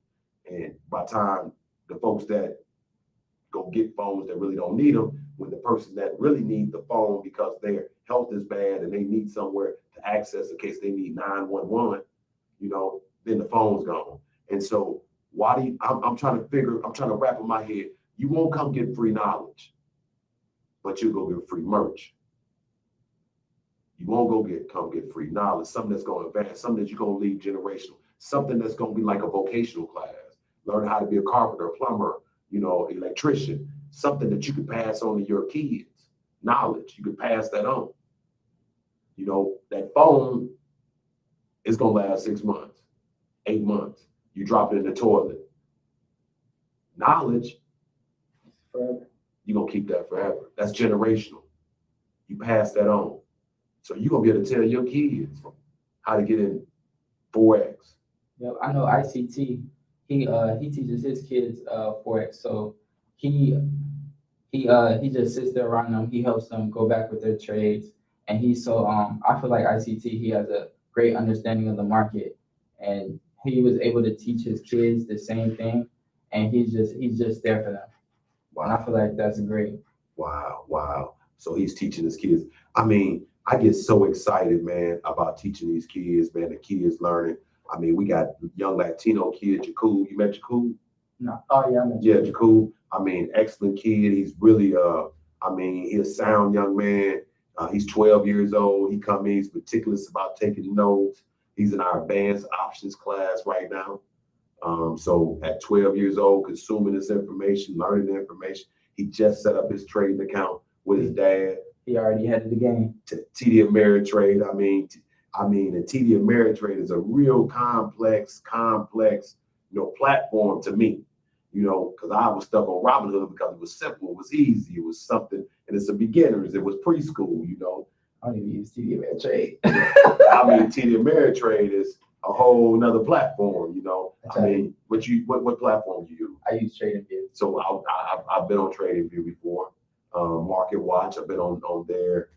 And by the time the folks that go get phones that really don't need them, when the person that really needs the phone because their health is bad and they need somewhere to access in case they need 911, then the phone's gone. And so I'm trying to wrap in my head, you won't come get free knowledge, but you'll go get free merch. You won't come get free knowledge, something that's going to advance, something that you're going to leave generational, something that's going to be like a vocational class learning how to be a carpenter, plumber, electrician, something that you can pass on to your kids. Knowledge, you can pass that on. That phone is gonna last 6 months, 8 months. You drop it in the toilet. Knowledge, Forever. you're gonna keep that forever. That's generational. You pass that on. So you're gonna be able to tell your kids how to get in 4X. Yep, I know ICT. He teaches his kids Forex. So he he just sits there around them. He helps them go back with their trades. And he's so I feel like ICT, he has a great understanding of the market, and he was able to teach his kids the same thing, and he's just there for them. And I Wow. feel like that's great. Wow. Wow. So he's teaching his kids. I mean, I get so excited, man, about teaching these kids, man, the kids learning. I mean, we got young Latino kid, Jakub. You met Jakub? No. Oh yeah, I mean, Yeah, Jakub. I mean, excellent kid. He's really he's a sound young man. He's 12 years old. He come in, he's meticulous about taking notes. He's in our advanced options class right now. So at 12 years old, consuming this information, learning the information, he just set up his trading account with his dad. he already had the game. TD Ameritrade. And TD Ameritrade is a real complex, platform to me. Because I was stuck on Robinhood because it was simple, it was easy, it was something, and it's a beginners, it was preschool. I don't even use TD Ameritrade. TD Ameritrade is a whole nother platform. That's right. What platform do you use? I use TradingView. So I've been on TradingView before. Market Watch, I've been on there.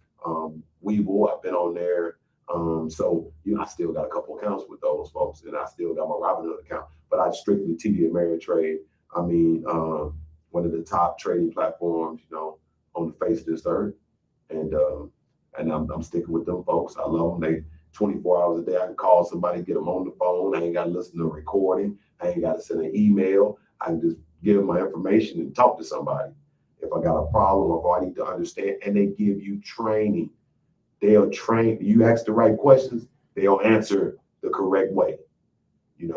Webull, I've been on there. I still got a couple accounts with those folks, and I still got my Robinhood account, but I strictly TD Ameritrade. One of the top trading platforms, on the face of this earth, and I'm sticking with them folks. I love them. They 24 hours a day. I can call somebody, get them on the phone. I ain't got to listen to a recording. I ain't got to send an email. I can just give them my information and talk to somebody. If I got a problem or if I need to understand, and they give you training. They'll train. You ask the right questions, they'll answer the correct way. And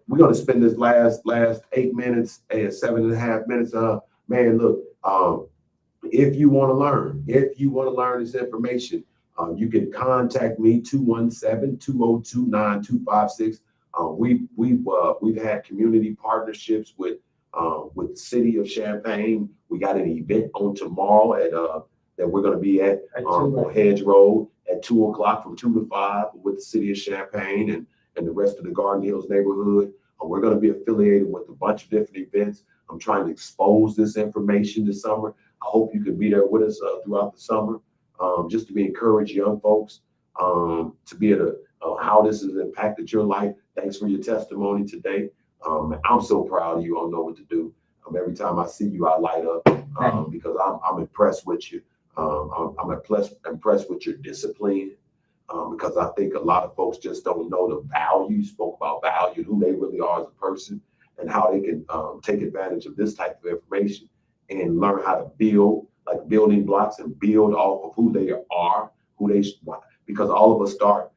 we're gonna spend this last 8 minutes and 7.5 minutes. Man, look, if you want to learn this information, you can contact me 217-202-9256. We've had community partnerships with the city of Champaign. We got an event on tomorrow that we're going to be at on Hedge Road at 2:00 from 2 to 5 with the city of Champaign and the rest of the Garden Hills neighborhood. We're going to be affiliated with a bunch of different events. I'm trying to expose this information this summer. I hope you can be there with us throughout the summer, just to be encourage young folks to be able to how this has impacted your life. Thanks for your testimony today. I'm so proud of you. I don't know what to do. Every time I see you, I light up because I'm impressed with you. I'm impressed with your discipline because I think a lot of folks just don't know the value. You spoke about value, who they really are as a person, and how they can take advantage of this type of information and learn how to build, like building blocks, and build off of who they are, because all of us start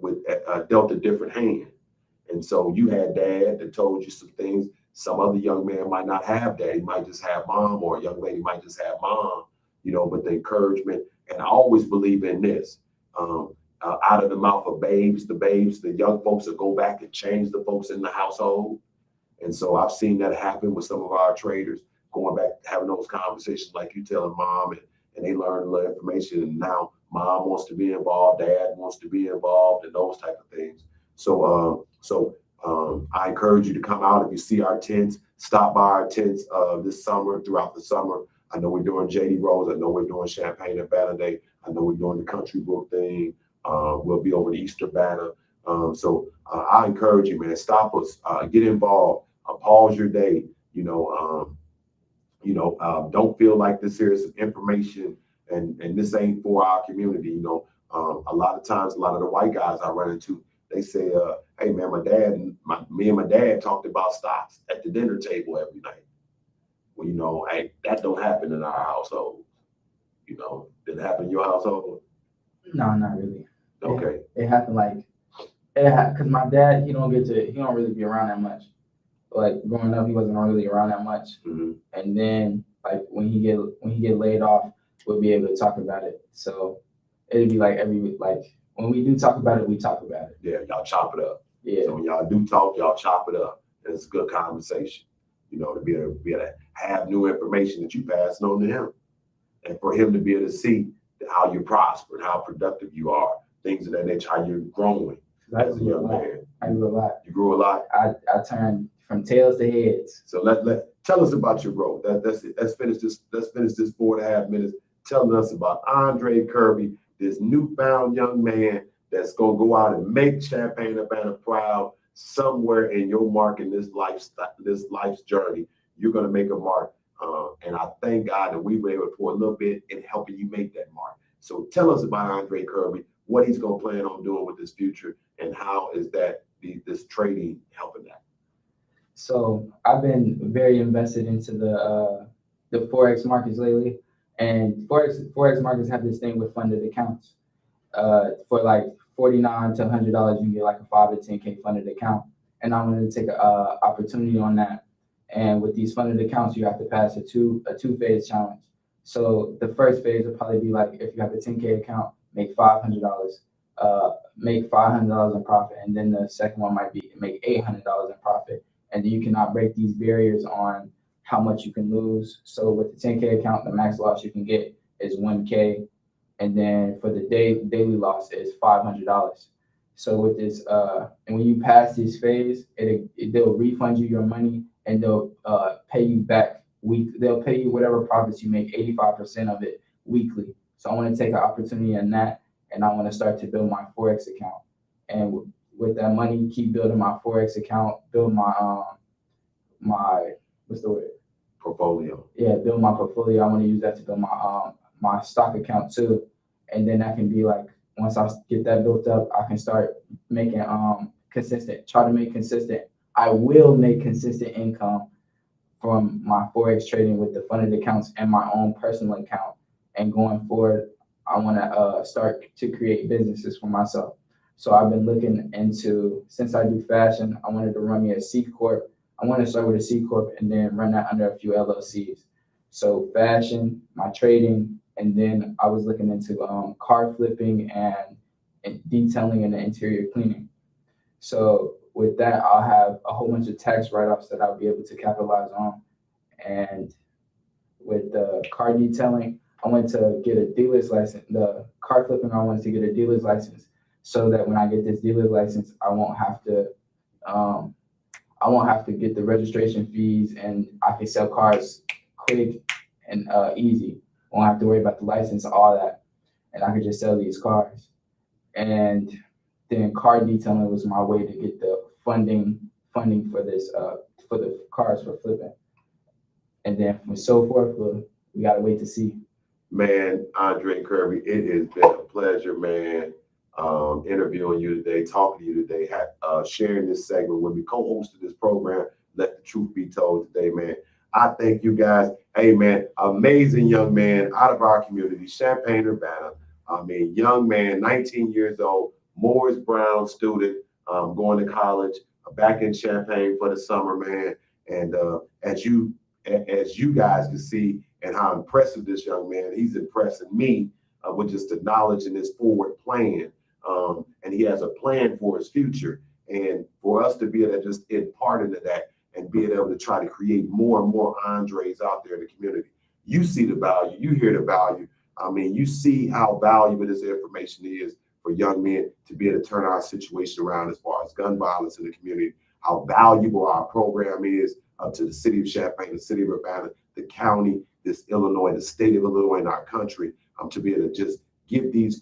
with dealt a different hand. And so you had dad that told you some things. Some other young man might not have dad. He might just have mom, or a young lady might just have mom, but the encouragement. And I always believe in this. Out of the mouth of the young folks will go back and change the folks in the household. And so I've seen that happen with some of our traders, going back, having those conversations like you telling mom, and they learn a little information. And now mom wants to be involved, dad wants to be involved, and those type of things. So I encourage you to come out. If you see our tents, stop by our tents this summer, throughout the summer. I know we're doing JD Rose. I know we're doing Champagne and Banner Day. I know we're doing the Country Brook thing. We'll be over the Easter banner. I encourage you, man, stop us, get involved, pause your day. Don't feel like this here is information and this ain't for our community. A lot of times, a lot of the white guys I run into, they say, hey man, me and my dad talked about stocks at the dinner table every night. Well, hey, that don't happen in our household. Did it happen in your household? No, not really. Okay. It happened like Yeah, because my dad, he don't really be around that much. Like growing up, he wasn't really around that much. Mm-hmm. And then like when he get laid off, we'll be able to talk about it. So it'd be like like when we do talk about it, we talk about it. Yeah, y'all chop it up. Yeah. So when y'all do talk, y'all chop it up. And it's a good conversation, to be able to have new information that you passing on to him. And for him to be able to see how you prosper and how productive you are, things of that nature, how you're growing as a young man. I grew a lot. You grew a lot. I turned from tails to heads. So let tell us about your growth. That's it. Let's finish this 4.5 minutes telling us about Andre Kirby, this newfound young man that's gonna go out and make Champaign-Urbana proud somewhere in your mark in this life's journey. You're gonna make a mark. And I thank God that we were able to pour a little bit in helping you make that mark. So tell us about Andre Kirby, what he's going to plan on doing with his future, and how is that this trading helping that? So I've been very invested into the forex markets lately, and forex markets have this thing with funded accounts. For like $49 to $100, you can get like a 5 to 10K funded account, and I wanted to take a opportunity on that. And with these funded accounts, you have to pass a two phase challenge. So the first phase will probably be like if you have a 10K account, make $500, make $500 in profit, and then the second one might be make $800 in profit, and then you cannot break these barriers on how much you can lose. So with the 10K account, the max loss you can get is 1K, and then for the daily loss is $500. So with this, and when you pass this phase, they'll refund you your money, and they'll pay you back They'll pay you whatever profits you make, 85% of it weekly. So I want to take an opportunity on that, and I want to start to build my forex account, and with that money, keep building my forex account, build my what's the word? Portfolio. Yeah, build my portfolio. I want to use that to build my stock account too, and then that can be like once I get that built up, I can start making consistent. Try to make consistent. I will make consistent income from my forex trading with the funded accounts and my own personal account. And going forward, I want to start to create businesses for myself. So I've been looking into, since I do fashion, I wanted to run me a C corp. I want to start with a C corp and then run that under a few LLCs. So fashion, my trading, and then I was looking into car flipping and detailing and the interior cleaning. So with that, I'll have a whole bunch of tax write-offs that I'll be able to capitalize on. And with the car detailing, I wanted to get a dealer's license. The car flipping, I wanted to get a dealer's license so that when I get this dealer's license, I won't have to get the registration fees, and I can sell cars quick and easy. I won't have to worry about the license, all that, and I could just sell these cars. And then car detailing was my way to get the funding for this for the cars for flipping. And then from so forth, we gotta wait to see. Man, Andre Kirby, it has been a pleasure, man, interviewing you today, talking to you today, sharing this segment with me, co-hosted this program, Let the Truth Be Told today, man. I thank you guys. Hey, man, amazing young man out of our community, Champaign-Urbana. I mean, young man, 19 years old, Morris Brown student, going to college, back in Champaign for the summer, man. And as you guys can see, and how impressive this young man, he's impressing me with just the knowledge and his forward plan. And he has a plan for his future. And for us to be able to just impart into that and being able to try to create more and more Andres out there in the community, you see the value, you hear the value. I mean, you see how valuable this information is for young men to be able to turn our situation around as far as gun violence in the community, how valuable our program is to the city of Champaign, the city of Urbana, the county, this Illinois, the state of Illinois, in our country, to be able to just give these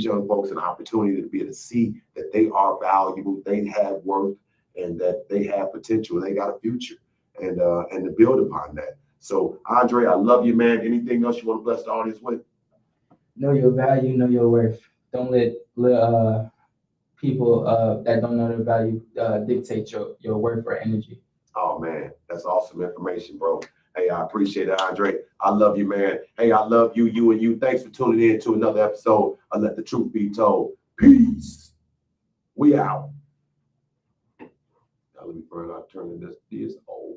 young folks an opportunity to be able to see that they are valuable, they have worth, and that they have potential, they got a future, and to build upon that. So, Andre, I love you, man. Anything else you want to bless the audience with? Know your value, know your worth. Don't let people that don't know their value dictate your worth or energy. Oh, man, that's awesome information, bro. Hey, I appreciate it, Andre. I love you, man. Hey, I love you, you and you. Thanks for tuning in to another episode of Let the Truth Be Told. Peace. We out. Now let me turn this off.